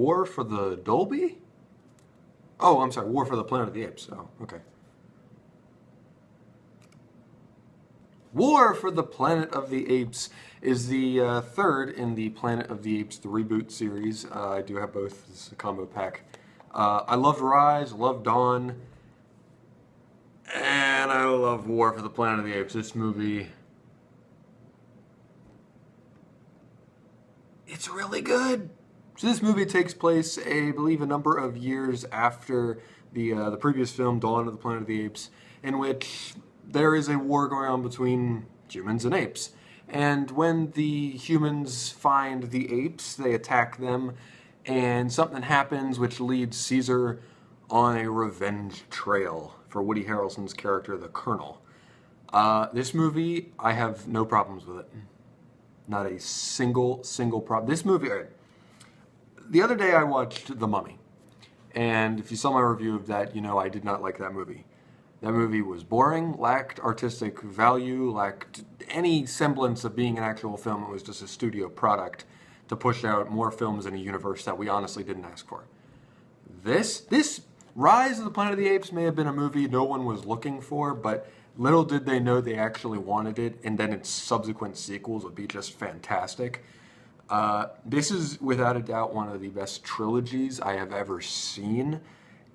War for the Dolby? Oh, I'm sorry, War for the Planet of the Apes. Oh, okay. War for the Planet of the Apes is the third in the Planet of the Apes, the reboot series. I do have both. This is a combo pack. I loved Rise, loved Dawn, and I love War for the Planet of the Apes. This movie, it's really good. So this movie takes place, I believe, a number of years after the previous film, Dawn of the Planet of the Apes, in which there is a war going on between humans and apes. And when the humans find the apes, they attack them, and something happens which leads Caesar on a revenge trail for Woody Harrelson's character, the Colonel. This movie, I have no problems with it. Not a single problem. This movie, the other day I watched The Mummy, and if you saw my review of that, you know I did not like that movie. That movie was boring, lacked artistic value, lacked any semblance of being an actual film. It was just a studio product to push out more films in a universe that we honestly didn't ask for. This Rise of the Planet of the Apes may have been a movie no one was looking for, but little did they know they actually wanted it, and then its subsequent sequels would be just fantastic. This is without a doubt one of the best trilogies I have ever seen.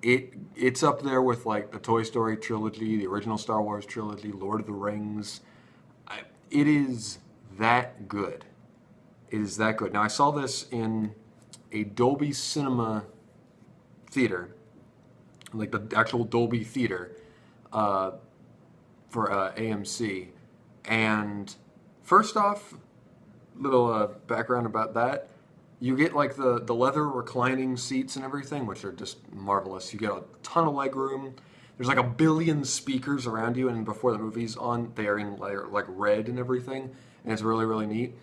It's up there with like the Toy Story trilogy, the original Star Wars trilogy, Lord of the Rings. It is that good. It is that good. Now I saw this in a Dolby Cinema theater, like the actual Dolby theater for AMC. And first off, little background about that. You get like the leather reclining seats and everything, which are just marvelous. You get a ton of leg room. There's like 1 billion speakers around you, and before the movie's on, they are in like red and everything, and it's really, really neat.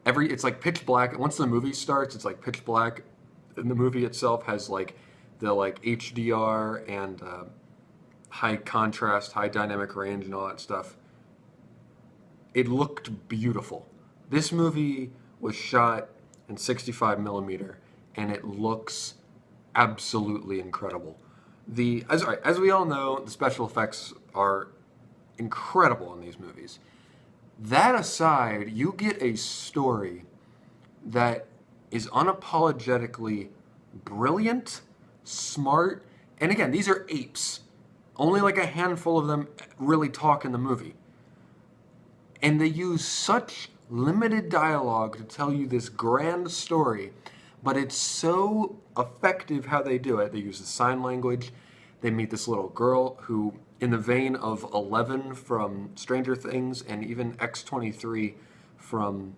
It's like pitch black. Once the movie starts, it's like pitch black, and the movie itself has like the like HDR and high contrast, high dynamic range, and all that stuff. It looked beautiful. This movie was shot in 65 millimeter, and it looks absolutely incredible. As we all know, the special effects are incredible in these movies. That aside, you get a story that is unapologetically brilliant, smart, and again, these are apes. Only like a handful of them really talk in the movie. And they use such limited dialogue to tell you this grand story, but it's so effective how they do it. They use the sign language. They meet this little girl who, in the vein of 11 from Stranger Things and even X-23 from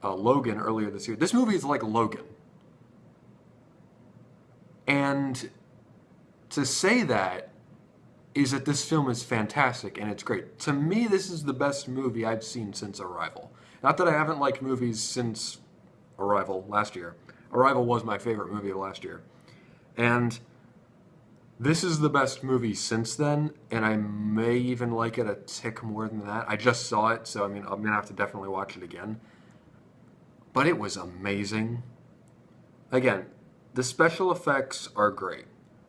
Logan earlier this year. This movie is like Logan. And to say that is that this film is fantastic and it's great. To me, this is the best movie I've seen since Arrival. Not that I haven't liked movies since Arrival last year. Arrival was my favorite movie of last year. And this is the best movie since then, and I may even like it a tick more than that. I just saw it, so I mean, I'm going to have to definitely watch it again. But it was amazing. Again, the special effects are great.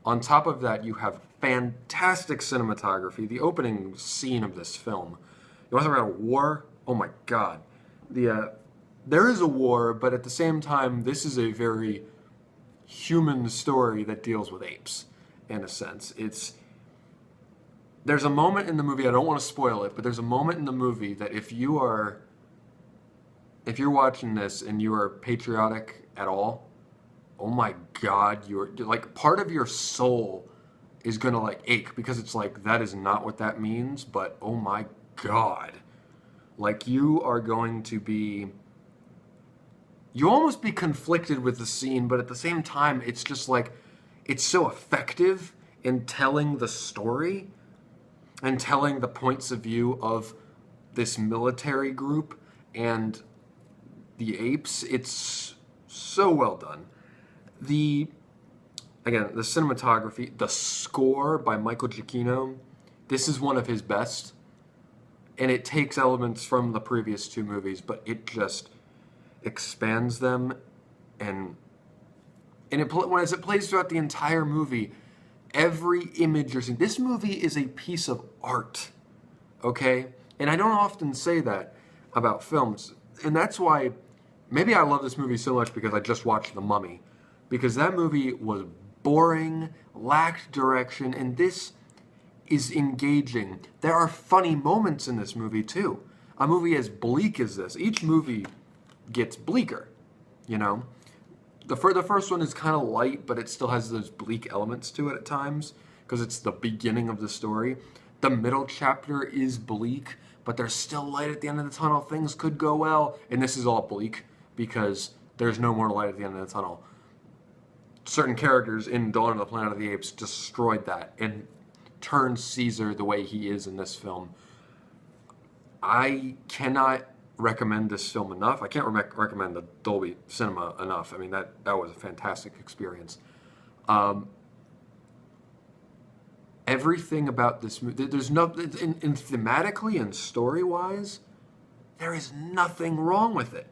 On top of that, you have fantastic cinematography. The opening scene of this film. You want to talk about a war? Oh my God. There is a war, but at the same time, this is a very human story that deals with apes, in a sense. There's a moment in the movie, I don't want to spoil it, but there's a moment in the movie that if you're watching this and you are patriotic at all, oh my God, you're like, part of your soul is gonna like ache, because it's like, that is not what that means, but oh my God. Like, you are going to be, you almost be conflicted with the scene, but at the same time, it's just like, it's so effective in telling the story and telling the points of view of this military group and the apes. It's so well done. The cinematography, the score by Michael Giacchino, this is one of his best. And it takes elements from the previous two movies, but it just, expands them, and as it plays throughout the entire movie, every image you're seeing. This movie is a piece of art, okay? And I don't often say that about films, and that's why maybe I love this movie so much because I just watched The Mummy, because that movie was boring, lacked direction, and this is engaging. There are funny moments in this movie too. A movie as bleak as this, each movie gets bleaker, you know? The first one is kind of light, but it still has those bleak elements to it at times because it's the beginning of the story. The middle chapter is bleak, but there's still light at the end of the tunnel. Things could go well, and this is all bleak because there's no more light at the end of the tunnel. Certain characters in Dawn of the Planet of the Apes destroyed that and turned Caesar the way he is in this film. I cannot recommend this film enough. I can't recommend the Dolby Cinema enough. I mean, that was a fantastic experience. Everything about this movie, there's no, in thematically and story-wise, there is nothing wrong with it.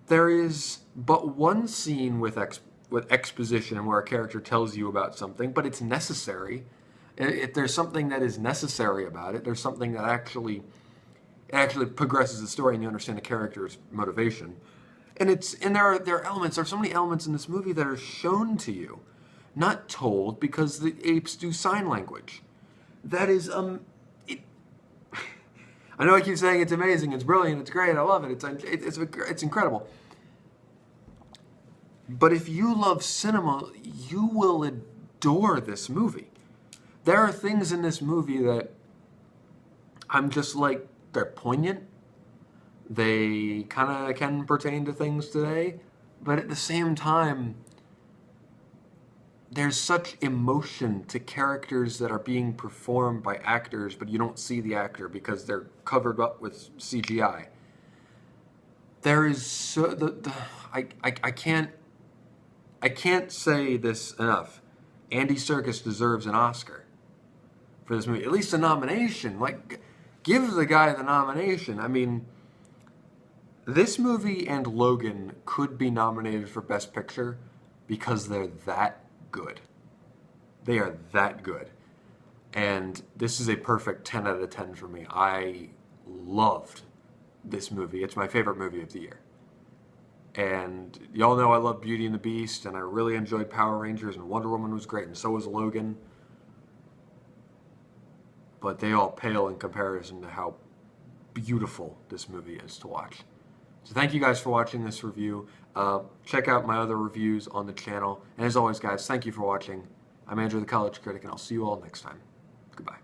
There is but one scene with exposition where a character tells you about something, but it's necessary. If there's something that is necessary about it, there's something that actually progresses the story and you understand the character's motivation. And there are elements, there's so many elements in this movie that are shown to you, not told, because the apes do sign language. That is, I know I keep saying it's amazing, it's brilliant, it's great, I love it, it's incredible. But if you love cinema, you will adore this movie. There are things in this movie that I'm just like, they're poignant. They kind of can pertain to things today. But at the same time, there's such emotion to characters that are being performed by actors, but you don't see the actor because they're covered up with CGI. There is so I can't say this enough. Andy Serkis deserves an Oscar for this movie, at least a nomination. Like, give the guy the nomination. I mean, this movie and Logan could be nominated for Best Picture because they're that good. They are that good. And this is a perfect 10 out of 10 for me. I loved this movie. It's my favorite movie of the year. And y'all know I love Beauty and the Beast, and I really enjoyed Power Rangers, and Wonder Woman was great, and so was Logan. But they all pale in comparison to how beautiful this movie is to watch. So thank you guys for watching this review. Check out my other reviews on the channel. And as always, guys, thank you for watching. I'm Andrew the College Critic, and I'll see you all next time. Goodbye.